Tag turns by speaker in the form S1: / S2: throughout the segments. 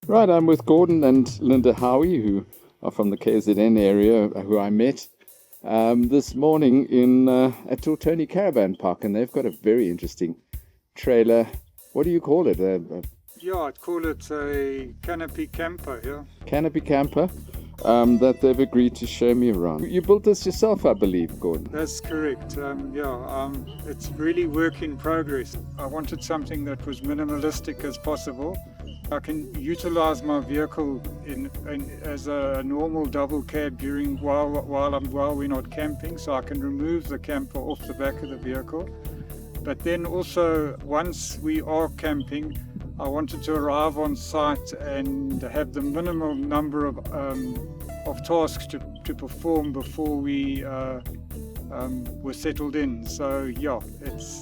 S1: Right, I'm with Gordon and Linda Howie, who are from the KZN area, who I met this morning at Tortoni Caravan Park, and they've got a very interesting trailer. What do you call it?
S2: Yeah, I'd call it a canopy camper, yeah.
S1: Canopy camper that they've agreed to show me around. You built this yourself, I believe, Gordon.
S2: That's correct. It's really work in progress. I wanted something that was minimalistic as possible. I can utilize my vehicle as a normal double cab while we're not camping, so I can remove the camper off the back of the vehicle. But then also, once we are camping, I wanted to arrive on site and have the minimal number of tasks to perform before we were settled in. So yeah,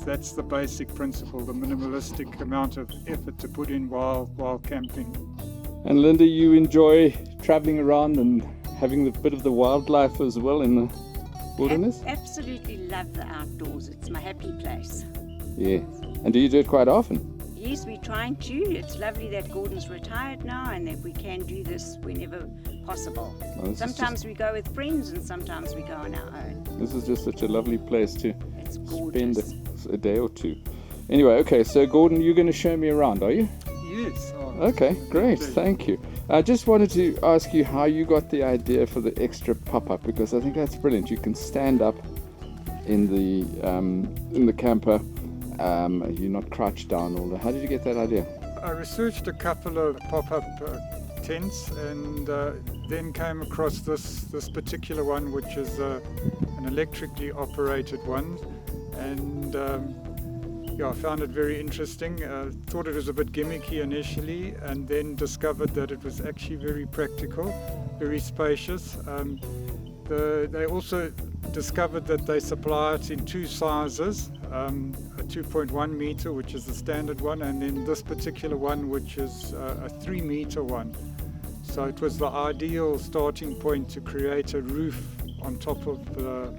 S2: that's the basic principle, the minimalistic amount of effort to put in while camping.
S1: And Linda, you enjoy traveling around and having a bit of the wildlife as well in the wilderness?
S3: Absolutely love the outdoors. It's my happy place.
S1: Yes. And do you do it quite often?
S3: Yes, we're trying to. It's lovely that Gordon's retired now and that we can do this whenever possible.
S1: Well,
S3: sometimes we go with friends and sometimes we go on our own.
S1: This is just such a lovely place to spend a day or two. Anyway, okay, so Gordon, you're going to show me around, are you?
S2: Yes.
S1: Okay, great, thank you. I just wanted to ask you how you got the idea for the extra pop-up, because I think that's brilliant. You can stand up in the camper. You're not crouched down all the. How did you get that idea?
S2: I researched a couple of pop-up tents and then came across this particular one, which is an electrically operated one, and I found it very interesting. Thought it was a bit gimmicky initially, and then discovered that it was actually very practical, very spacious. They also discovered that they supply it in two sizes, a 2.1 meter, which is the standard one, and then this particular one, which is a 3 meter one. So it was the ideal starting point to create a roof on top of the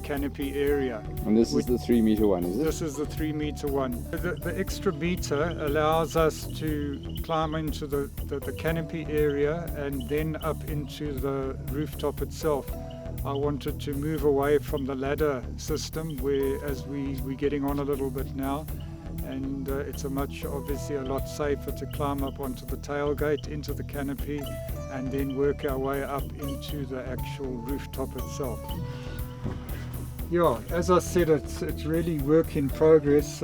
S2: canopy area.
S1: And this is the 3 meter one, is it?
S2: This is the 3 meter one. The extra meter allows us to climb into the canopy area and then up into the rooftop itself. I wanted to move away from the ladder system, whereas we're getting on a little bit now, and it's obviously a lot safer to climb up onto the tailgate into the canopy and then work our way up into the actual rooftop itself. Yeah, as I said, it's really work in progress.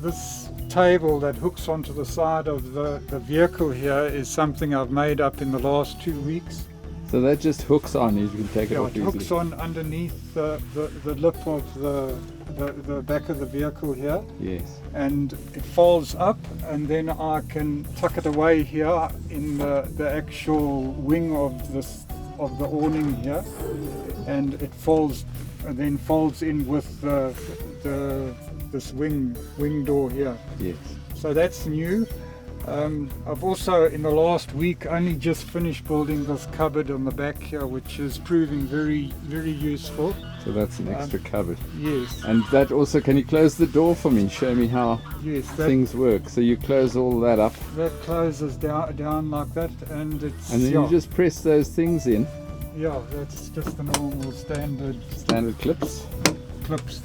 S2: This table that hooks onto the side of the vehicle here is something I've made up in the last 2 weeks.
S1: So that just hooks on, you can take it off easily.
S2: It hooks on underneath the lip of the back of the vehicle here.
S1: Yes.
S2: And it folds up, and then I can tuck it away here in the actual wing of the awning here, and it folds in with this wing door here.
S1: Yes.
S2: So that's new. I've also, in the last week, only just finished building this cupboard on the back here, which is proving very, very useful.
S1: So that's an extra cupboard.
S2: Yes.
S1: And that also, can you close the door for me? Show me how things work. So you close all that up.
S2: That closes down like that, and it's.
S1: And then you just press those things in.
S2: Yeah, that's just the normal standard
S1: clips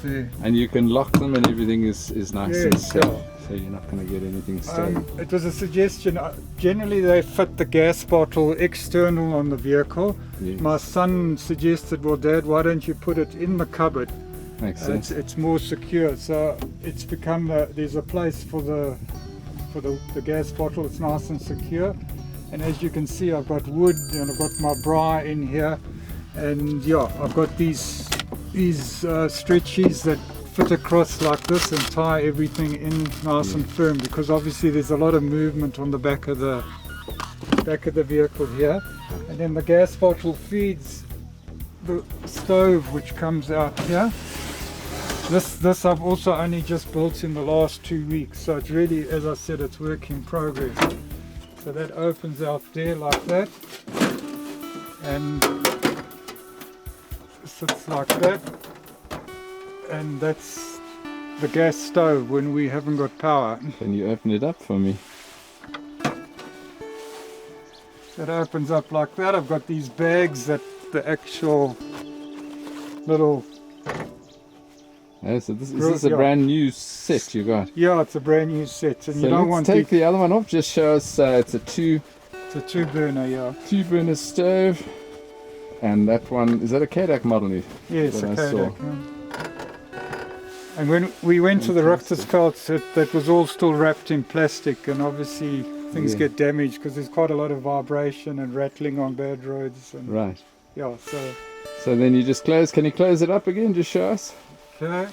S2: there.
S1: And you can lock them, and everything is nice and safe.
S2: Yeah.
S1: So you're not going to get anything stolen.
S2: It was a suggestion. Generally they fit the gas bottle external on the vehicle.
S1: Yes.
S2: My son suggested, well, Dad, why don't you put it in the cupboard?
S1: Makes sense.
S2: It's more secure. So it's become there's a place for the gas bottle. It's nice and secure. And as you can see, I've got wood and I've got my bra in here, and yeah, I've got these stretchies that fit across like this and tie everything in nice and firm, because obviously there's a lot of movement on the back of the vehicle here. And then the gas bottle feeds the stove, which comes out here. This I've also only just built in the last 2 weeks, so it's really, as I said, it's work in progress. So that opens out there like that and sits like that, and that's the gas stove when we haven't got power.
S1: Can you open it up for me?
S2: It opens up like that. I've got these bags that the actual little...
S1: Oh, so is this a brand new set you got?
S2: Yeah, it's a brand new set. And
S1: So
S2: you don't
S1: let's
S2: want
S1: take the other one off. Just show us it's a two
S2: burner, yeah.
S1: burner stove. And that one, is that a Kodak model?
S2: Yes,
S1: that
S2: a
S1: I saw?
S2: Kodak. Yeah. And when we went to the Rooftop, that was all still wrapped in plastic, and obviously things get damaged because there's quite a lot of vibration and rattling on bad roads. And
S1: Right.
S2: yeah,
S1: So then you just close. Can you close it up again? Just show us.
S2: okay.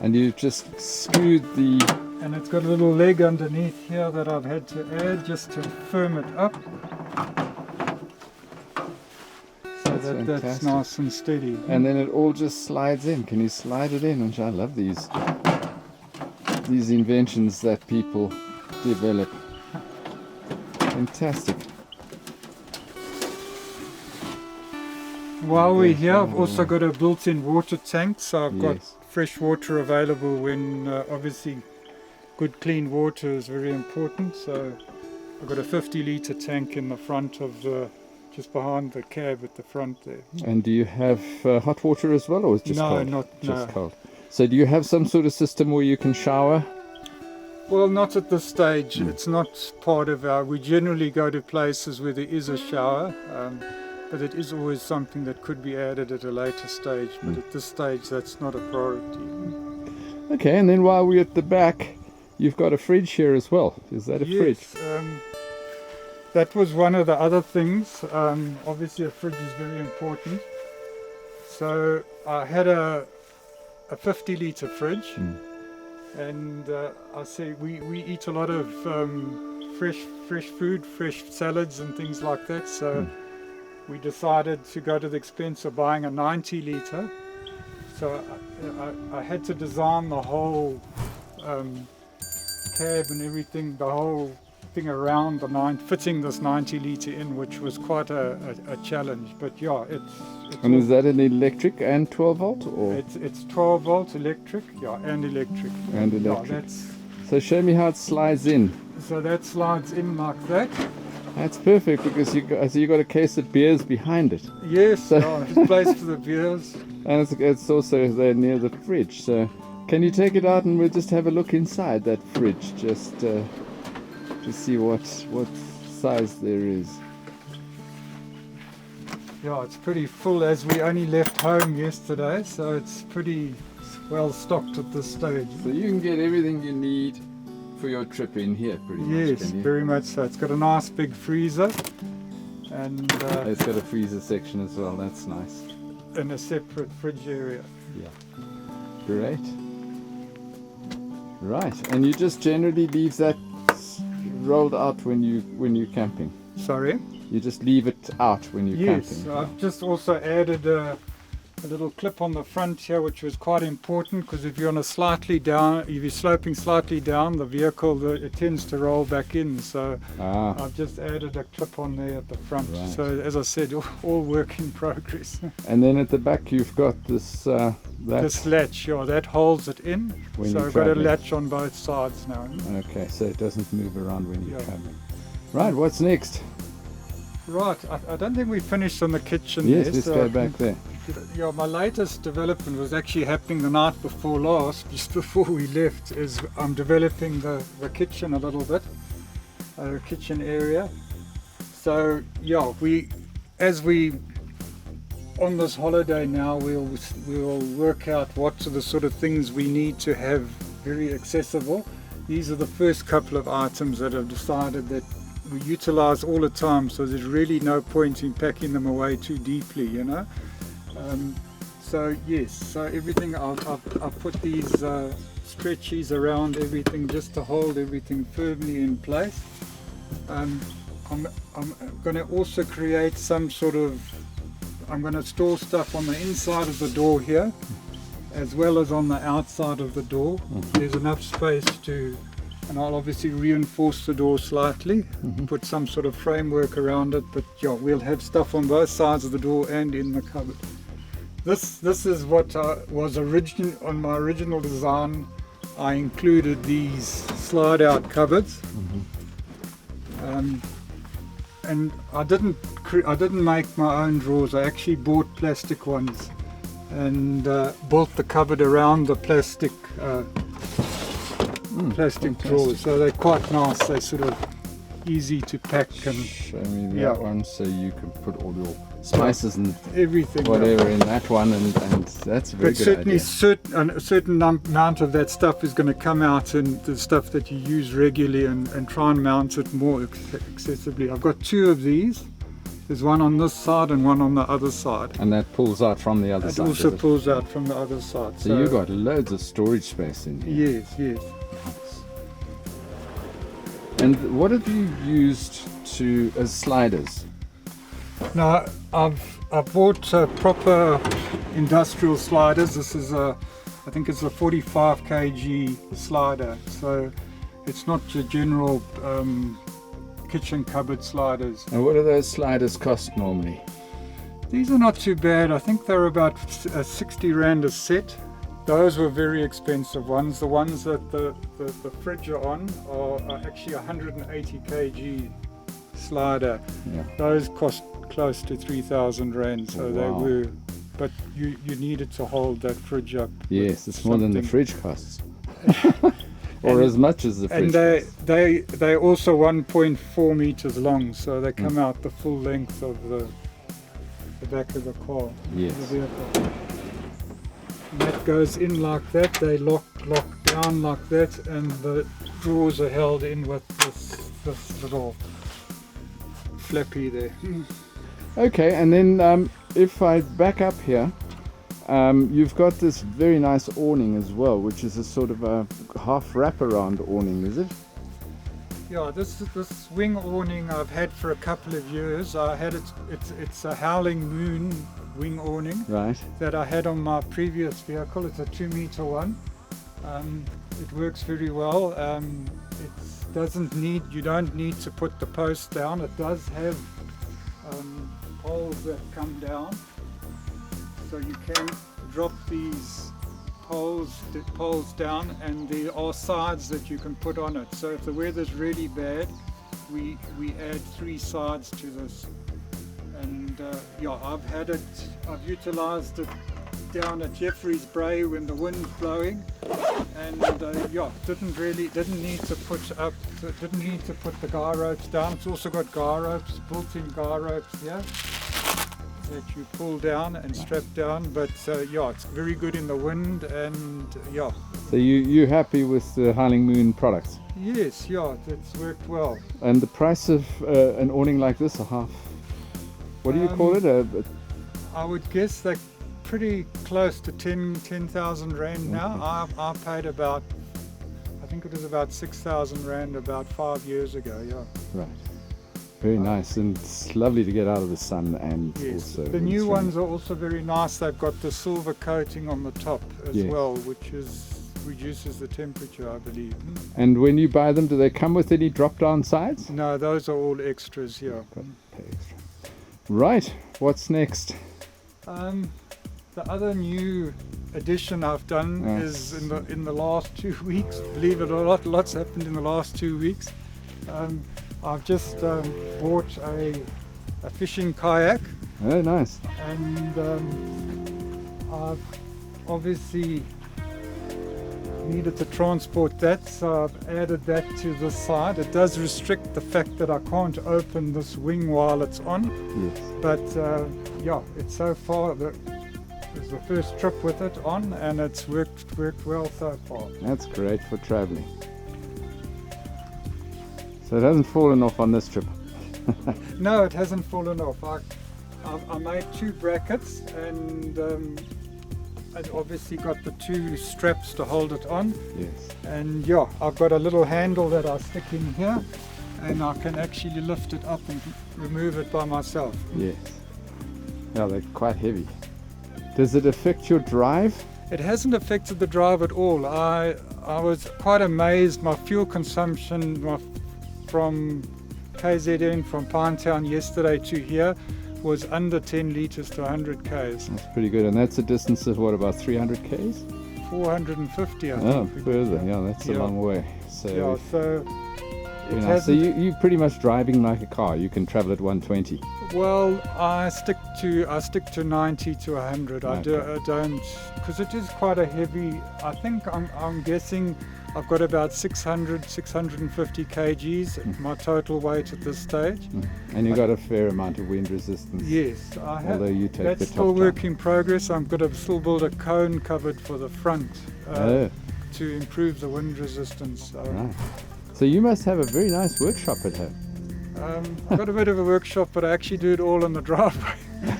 S1: And you just screwed the...
S2: And it's got a little leg underneath here that I've had to add just to firm it up. So that's
S1: fantastic.
S2: nice and steady.
S1: And then it all just slides in. Can you slide it in? And I love these inventions that people develop. Fantastic.
S2: While we're here, I've also got a built-in water tank, so I've got
S1: Yes.
S2: fresh water available when obviously good clean water is very important. So I've got a 50-litre tank in the front of just behind the cab at the front there.
S1: And do you have hot water as well, or is it just cold?
S2: No,
S1: Just
S2: no.
S1: cold. So do you have some sort of system where you can shower?
S2: Well, not at this stage. It's not part of our... We generally go to places where there is a shower, but it is always something that could be added at a later stage. But at this stage, that's not a priority.
S1: Okay, and then while we're at the back, you've got a fridge here as well. Is that a fridge?
S2: That was one of the other things. Obviously, a fridge is very important. So I had a 50-litre fridge, and I say we eat a lot of fresh food, fresh salads and things like that. So we decided to go to the expense of buying a 90-litre. So I had to design the whole cab and everything, the whole thing around fitting this 90-litre in, which was quite a challenge. But yeah, it's
S1: And is that an electric and 12 volt? Or?
S2: it's 12 volt electric, yeah, and electric.
S1: And electric.
S2: Yeah,
S1: So show me how it slides in.
S2: so that slides in like that.
S1: That's perfect because you got a case of beers behind it.
S2: Yes,
S1: So-
S2: there's place for the beers.
S1: And it's also there near the fridge. So can you take it out and we'll just have a look inside that fridge just to see what size there is.
S2: Yeah, it's pretty full as we only left home yesterday, so it's pretty well stocked at this stage.
S1: So you can get everything you need for your trip in here pretty much,
S2: Yes,
S1: can you?
S2: very much so. It's got a nice big freezer and
S1: It's got a freezer section as well, that's nice.
S2: in a separate fridge area.
S1: Yeah. Great. Right, and you just generally leave that rolled out when you're camping.
S2: Sorry?
S1: You just leave it out when you're
S2: Yes,
S1: camping.
S2: I've just also added a little clip on the front here, which was quite important because if you're if you're sloping slightly down, the vehicle it tends to roll back in. So I've just added a clip on there at the front.
S1: Right.
S2: So as I said, all work in progress.
S1: And then at the back you've got this
S2: This latch, yeah, that holds it in.
S1: When
S2: So
S1: you're
S2: I've got a
S1: traveling.
S2: latch on both sides now.
S1: Okay, so it doesn't move around when you're
S2: Yeah.
S1: traveling. Right, what's next?
S2: Right, I don't think we finished on the kitchen.
S1: Yes,
S2: there,
S1: let's
S2: so
S1: go back there.
S2: Yeah, my latest development was actually happening the night before last, just before we left, is I'm developing the kitchen a little bit, the kitchen area. So yeah, on this holiday now, we'll work out what are the sort of things we need to have very accessible. These are the first couple of items that I've decided that we utilize all the time, so there's really no point in packing them away too deeply, you know. So yes, so everything I've put these stretchies around everything just to hold everything firmly in place. I'm going to also create some sort of, I'm going to store stuff on the inside of the door here as well as on the outside of the door. There's enough space to and I'll obviously reinforce the door slightly, put some sort of framework around it, but yeah, we'll have stuff on both sides of the door and in the cupboard. This is what was on my original design. I included these slide out cupboards, and I didn't make my own drawers. I actually bought plastic ones and built the cupboard around the plastic drawers. So they're quite nice. They're sort of easy to pack and
S1: show me that one, so you can put all your spices and
S2: everything,
S1: whatever in that one, and that's a very good idea.
S2: A certain amount of that stuff is going to come out in the stuff that you use regularly, and try and mount it more accessibly. I've got two of these. There's one on this side and one on the other side.
S1: And that pulls out from the other side.
S2: It also pulls out from the other side.
S1: So you've got loads of storage space in here.
S2: Yes.
S1: And what have you used as sliders?
S2: Now, I've bought proper industrial sliders. This is I think it's a 45 kg slider. So it's not your general kitchen cupboard sliders.
S1: And what do those sliders cost normally?
S2: These are not too bad. I think they're about 60 Rand a set. Those were very expensive ones. The ones that the fridge are on are actually 180 kg slider.
S1: Yeah.
S2: Those cost close to 3,000 Rand, so they were, but you needed to hold that fridge up.
S1: Yes, it's more than the fridge costs. Or as much as the fridge costs.
S2: And they're also 1.4 meters long, so they come out the full length of the back of the car.
S1: Yes.
S2: The vehicle. And that goes in like that. They lock down like that, and the drawers are held in with this little flappy there.
S1: Okay, and then if I back up here, you've got this very nice awning as well, which is a sort of a half wraparound awning, is it?
S2: Yeah, this wing awning I've had for a couple of years. I had it's a Howling Moon wing awning,
S1: right,
S2: that I had on my previous vehicle. It's a 2-meter one. It works very well. You don't need to put the post down. It does have poles that come down, so you can drop these poles down, and there are sides that you can put on it. So if the weather's really bad, we add 3 sides to this. And yeah, I've utilized it down at Jeffreys Brae when the wind's blowing, and yeah, didn't need to put the guy ropes down. It's also got guy ropes, built-in guy ropes here that you pull down and strap down, but yeah, it's very good in the wind, and yeah.
S1: So you're happy with the Howling Moon products?
S2: Yes, yeah, it's worked well.
S1: And the price of an awning like this, what do you call it?
S2: I would guess they're pretty close to 10,000 Rand now. I paid about, I think it was about 6,000 Rand about 5 years ago, yeah.
S1: Right. Very nice, and it's lovely to get out of the sun, and
S2: yes.
S1: also
S2: The new ones are also very nice. They've got the silver coating on the top as well, which reduces the temperature, I believe.
S1: And when you buy them, do they come with any drop-down sides?
S2: No, those are all extras here.
S1: Extra. Right, what's next?
S2: The other new addition I've done is in the last 2 weeks. Believe it or not, lots happened in the last 2 weeks. I've just bought a fishing kayak.
S1: Oh, nice.
S2: And I've obviously needed to transport that, so I've added that to the side. It does restrict the fact that I can't open this wing while it's on.
S1: Yes.
S2: But yeah, it's so far it's the first trip with it on, and it's worked well so far.
S1: That's great for traveling. So it hasn't fallen off on this trip?
S2: No, it hasn't fallen off. I made 2 brackets, and I've obviously got the 2 straps to hold it on.
S1: Yes.
S2: And yeah, I've got a little handle that I stick in here, and I can actually lift it up and remove it by myself.
S1: Yes. Yeah, they're quite heavy. Does it affect your drive?
S2: It hasn't affected the drive at all. I was quite amazed. My fuel consumption from KZN, from Pinetown yesterday to here, was under 10 litres to 100 k's.
S1: That's pretty good. And that's a distance of what, about 300 k's?
S2: 450, I
S1: Oh,
S2: think.
S1: further. Yeah, that's a
S2: Yeah.
S1: long way. So,
S2: Yeah, so
S1: very
S2: it
S1: nice. So
S2: hasn't.
S1: you're pretty much driving like a car. You can travel at 120.
S2: Well, I stick to 90 to 100. I don't, because it is quite a heavy. I think I'm guessing I've got about 650 kgs, my total weight at this stage.
S1: And you've got a fair amount of wind resistance.
S2: Yes, I have.
S1: Although you take
S2: That's
S1: the
S2: still
S1: top
S2: work
S1: down.
S2: in progress. I'm going to still build a cone cupboard for the front
S1: Oh,
S2: to improve the wind resistance.
S1: right. So you must have a very nice workshop at home.
S2: I've got a bit of a workshop, but I actually do it all in the driveway.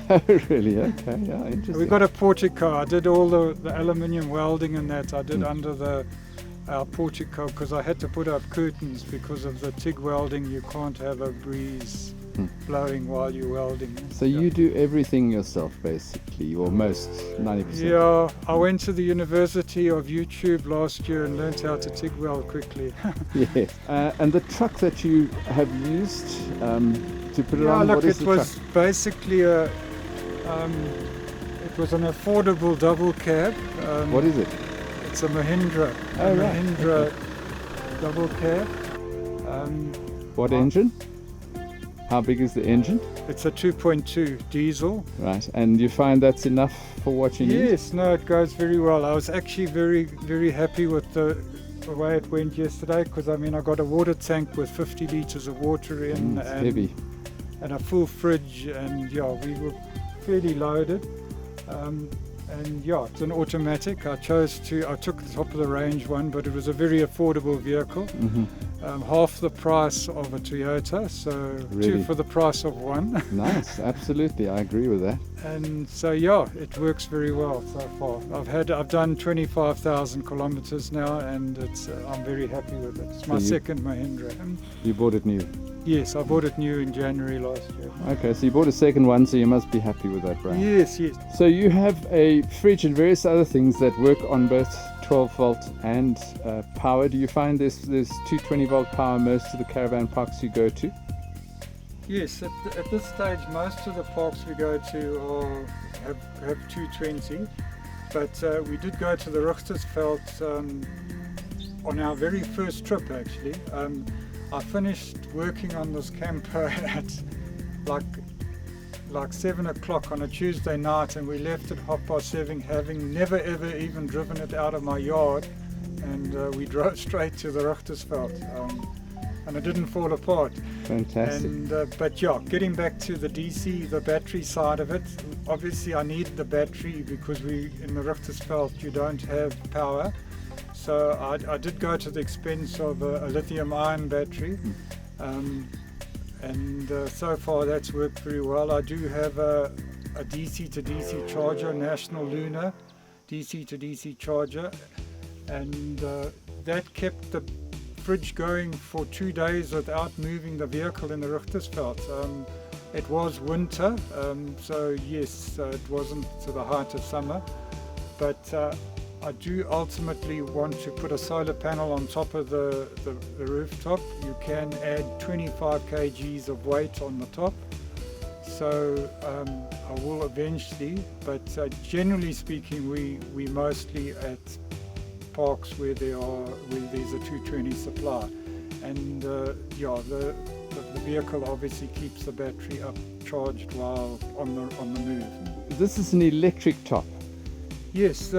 S1: Oh, really? Okay, yeah, interesting.
S2: We've got a portico. I did all the aluminium welding and that. I did under our portico because I had to put up curtains because of the TIG welding. You can't have a breeze blowing while you're welding.
S1: So you do everything yourself, basically, or most, 90%.
S2: Yeah, I went to the University of YouTube last year and learned how to TIG weld quickly.
S1: Yes. And the truck that you have used to put it
S2: Yeah,
S1: on,
S2: look,
S1: what is
S2: it
S1: the
S2: was
S1: truck?
S2: basically it was an affordable double cab.
S1: What is it?
S2: It's a Mahindra.
S1: Oh,
S2: a
S1: right.
S2: Mahindra double cab.
S1: What engine? How big is the engine?
S2: It's a 2.2 diesel.
S1: Right. And you find that's enough for what you need?
S2: Yes, no, it goes very well. I was actually very, very happy with the way it went yesterday because I got a water tank with 50 litres of water in
S1: It's heavy.
S2: and a full fridge, and yeah, we were fairly loaded. And yeah, it's an automatic. I took the top of the range one, but it was a very affordable vehicle. Half the price of a Toyota, so
S1: Really?
S2: two for the price of one.
S1: Nice, absolutely, I agree with that.
S2: And so yeah, it works very well so far. I've done 25,000 kilometers now, and I'm very happy with it. It's my second Mahindra.
S1: You bought it new?
S2: Yes, I bought it new in January last year.
S1: Okay, so you bought a second one, so you must be happy with that brand.
S2: Yes, yes.
S1: So you have a fridge and various other things that work on both 12 volt and power. Do you find there's 220 volt power most of the caravan parks you go to?
S2: Yes, at this stage, most of the parks we go to have 220, but we did go to the Rooftop on our very first trip actually. I finished working on this camper at like 7 o'clock on a Tuesday night, and we left at 7:30, having never ever even driven it out of my yard, and we drove straight to the Rooftop, and it didn't fall apart.
S1: Fantastic.
S2: And but yeah, getting back to the DC, the battery side of it, obviously I needed the battery because in the Rooftop you don't have power. So I did go to the expense of a lithium-ion battery, and so far that's worked very well. I do have a DC to DC charger, National Lunar DC to DC charger, and that kept the fridge going for 2 days without moving the vehicle in the Rooftop. It was winter, so yes, it wasn't to the height of summer, but I do ultimately want to put a solar panel on top of the rooftop. You can add 25 kgs of weight on the top, so I will eventually, but generally speaking we mostly at parks where there's a 220 supply, and yeah, the vehicle obviously keeps the battery up charged while on the move.
S1: This is an electric top.
S2: Yes,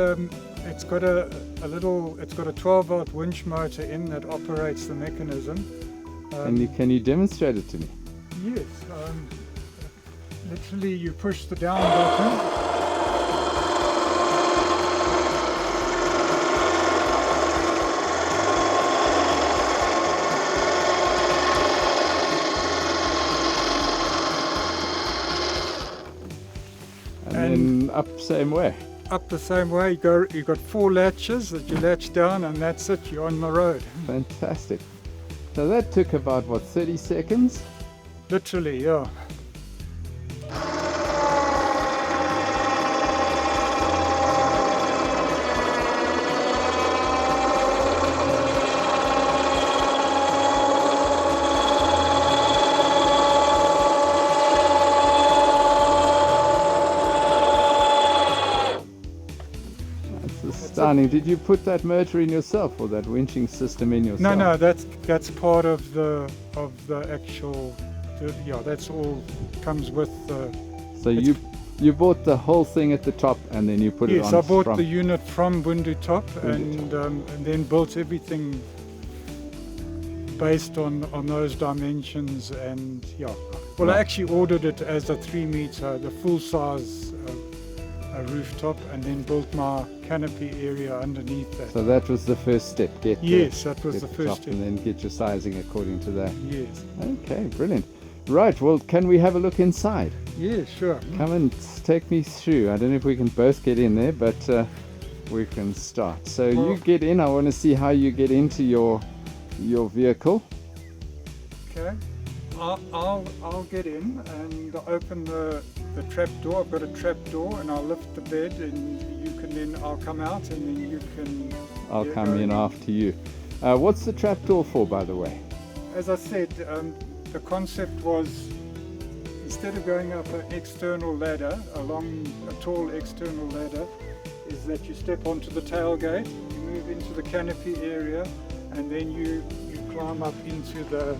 S2: it's got a 12 volt winch motor in that operates the mechanism.
S1: Can you demonstrate it to me?
S2: Yes, literally you push the down button.
S1: And then up same way.
S2: Up the same way, you've got 4 latches that you latch down, and that's it, you're on the road.
S1: Fantastic. So that took about, what, 30 seconds?
S2: Literally, yeah.
S1: Awning, did you put that motor in yourself or that winching system in yourself?
S2: No, that's part of the actual. Yeah, that's all comes with the.
S1: So you bought the whole thing at the top and then you put it on.
S2: Yes, I bought
S1: from
S2: the unit from Rooftop and then built everything based on those dimensions, and yeah. Well, I actually ordered it as a 3 meter, the full size rooftop, and then built my canopy area underneath that.
S1: So that was the first step.
S2: Yes, that was the first
S1: top
S2: step.
S1: and then get your sizing according to that.
S2: Yes.
S1: Okay, brilliant. Right, well, can we have a look inside?
S2: Yeah, sure.
S1: Come and take me through. I don't know if we can both get in there, but we can start. So you get in. I want to see how you get into your vehicle.
S2: Okay. I'll get in and open the trap door. I've got a trap door, and I'll lift the bed, and you can then. I'll come out, and then you can.
S1: I'll come in after you. What's the trap door for, by the way?
S2: As I said, the concept was, instead of going up an external ladder, along a tall external ladder, is that you step onto the tailgate, you move into the canopy area, and then you climb up into the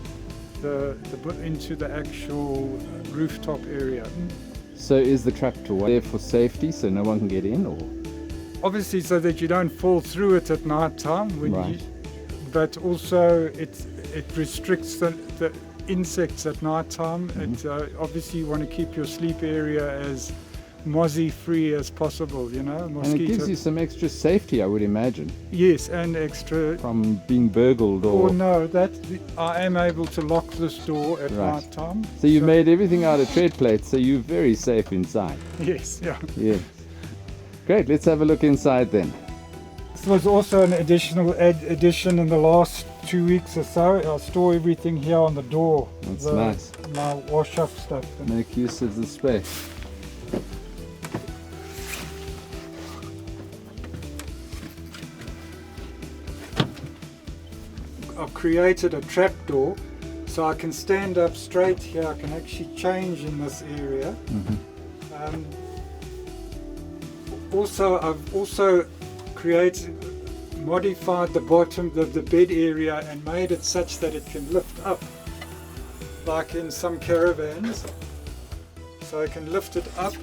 S2: actual rooftop area.
S1: So is the trap door there for safety, so no one can get in, or?
S2: Obviously, so that you don't fall through it at night time.
S1: Right.
S2: But also it restricts the insects at night time. Obviously you want to keep your sleep area as mozzie free as possible, you know.
S1: And it gives you some extra safety, I would imagine.
S2: Yes, and extra
S1: from being burgled or.
S2: Oh no, that I am able to lock this door at night time.
S1: So you made everything out of tread plates, so you're very safe inside.
S2: Yes, yeah.
S1: Yeah. Great, let's have a look inside then.
S2: This was also an additional addition in the last 2 weeks or so. I'll store everything here on the door.
S1: That's nice.
S2: My wash up stuff.
S1: Make use of the space.
S2: I've created a trap door so I can stand up straight here. I can actually change in this area. I've also modified the bottom of the bed area and made it such that it can lift up, like in some caravans. So I can lift it up.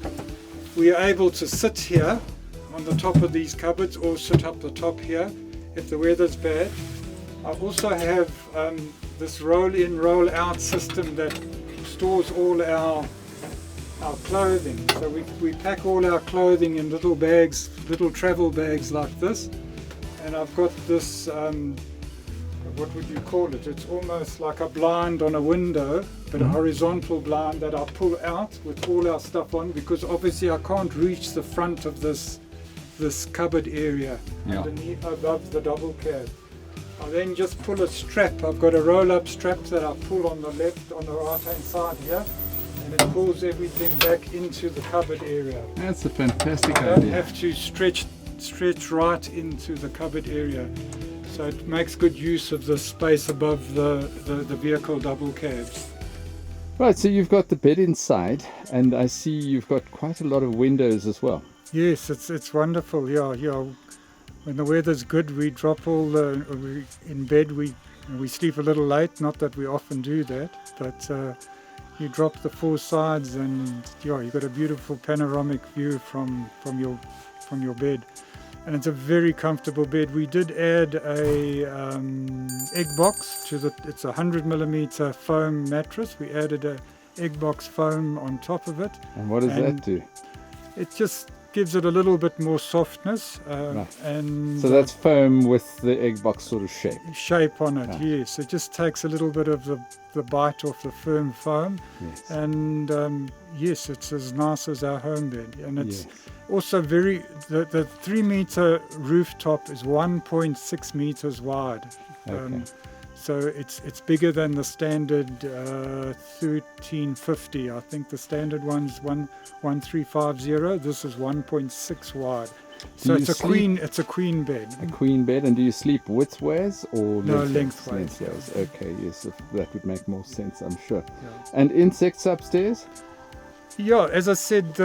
S2: We are able to sit here on the top of these cupboards or sit up the top here if the weather's bad. I also have this roll-in, roll-out system that stores all our clothing. So we pack all our clothing in little bags, little travel bags like this. And I've got this, what would you call it? It's almost like a blind on a window, but a horizontal blind that I pull out with all our stuff on, because obviously I can't reach the front of this cupboard area underneath, above the double cab. I then just pull a strap. I've got a roll-up strap that I pull on the right-hand side here, and it pulls everything back into the cupboard area.
S1: That's a fantastic idea.
S2: I don't have to stretch right into the cupboard area, so it makes good use of the space above the vehicle double cabs.
S1: Right, so you've got the bed inside, and I see you've got quite a lot of windows as well.
S2: Yes, it's wonderful. Yeah. When the weather's good, we drop in bed. We sleep a little late. Not that we often do that, but you drop the four sides, and you've got a beautiful panoramic view from your bed, and it's a very comfortable bed. We did add a egg box to it's a 100mm foam mattress. We added a egg box foam on top of it.
S1: And what does that do?
S2: It just gives it a little bit more softness,
S1: Right.
S2: and
S1: So that's foam with the egg box sort of shape.
S2: On it. Yes, it just takes a little bit of the bite off the firm foam.
S1: Yes.
S2: And yes, it's as nice as our home bed, and it's also the 3 meter rooftop is 1.6 meters wide.
S1: Okay.
S2: So it's bigger than the standard 1350. I think the standard one's 1350. This is 1.6 wide. So it's a queen bed.
S1: A queen bed, and do you sleep widthways or
S2: No,
S1: lengthways?
S2: lengthways.
S1: Okay, yes, that would make more sense, I'm sure.
S2: Yeah.
S1: And insects upstairs?
S2: Yeah, as I said,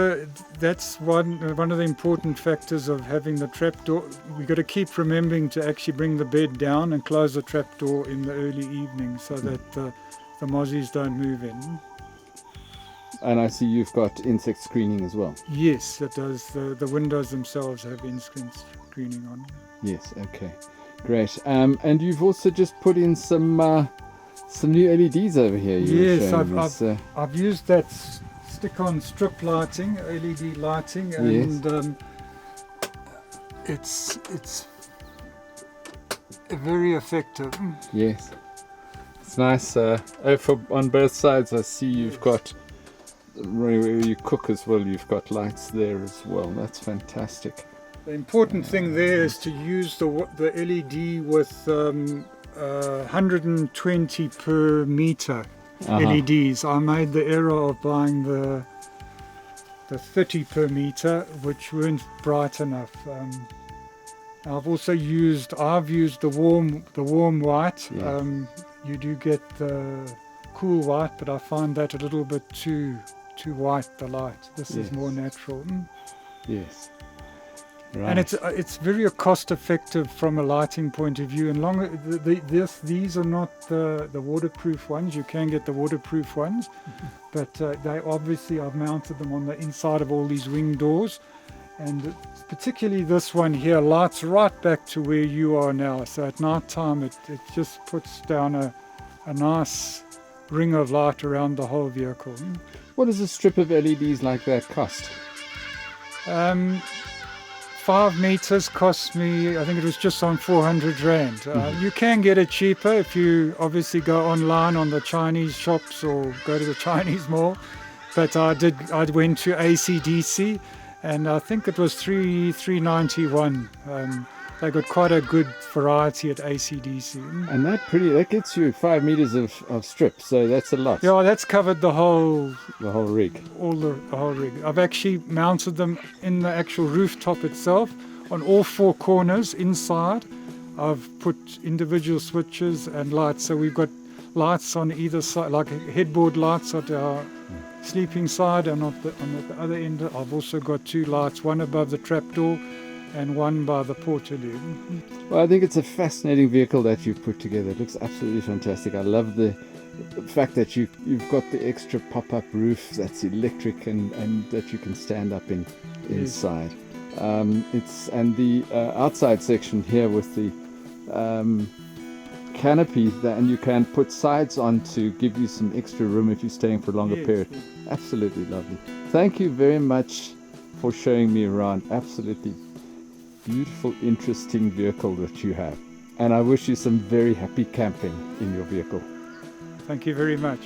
S2: that's one of the important factors of having the trapdoor. We've got to keep remembering to actually bring the bed down and close the trapdoor in the early evening so that the mozzies don't move in.
S1: And I see you've got insect screening as well.
S2: Yes, it does. The windows themselves have insect screening on.
S1: Yes, okay. Great. And you've also just put in some new LEDs over here.
S2: Yes, I've used that stick-on strip lighting, LED lighting, and it's very effective.
S1: Yes, it's nice. On both sides, I see you've got where you cook as well. You've got lights there as well. That's fantastic.
S2: The important thing there is to use the LED with 120 per meter. LEDs. I made the error of buying the 30 per meter, which weren't bright enough. I've used the warm white.
S1: Yes.
S2: You do get the cool white, but I find that a little bit too white, the light. This is more natural.
S1: Yes. Right.
S2: And it's very cost effective from a lighting point of view. And these are not the waterproof ones. You can get the waterproof ones, but they obviously, I've mounted them on the inside of all these wing doors, and particularly this one here lights right back to where you are now. So at night time, it just puts down a nice ring of light around the whole vehicle.
S1: What does a strip of LEDs like that cost?
S2: 5 meters cost me, I think it was just on 400 Rand. You can get it cheaper if you obviously go online on the Chinese shops or go to the Chinese mall. But I went to ACDC, and I think it was $391. They got quite a good variety at ACDC.
S1: And that gets you 5 meters of strip, so that's a lot.
S2: Yeah, that's covered the whole
S1: rig.
S2: The whole rig. I've actually mounted them in the actual rooftop itself on all 4 corners inside. I've put individual switches and lights, so we've got lights on either side, like headboard lights at our sleeping side, and on the other end I've also got 2 lights, one above the trapdoor and one by the portaloo.
S1: Well, I think it's a fascinating vehicle that you've put together. It looks absolutely fantastic. I love the fact that you've got the extra pop-up roof that's electric and that you can stand up inside. And the outside section here with the canopy, and you can put sides on to give you some extra room if you're staying for a longer period. Yes. Absolutely lovely. Thank you very much for showing me around. Absolutely beautiful, interesting vehicle that you have. And I wish you some very happy camping in your vehicle.
S2: Thank you very much.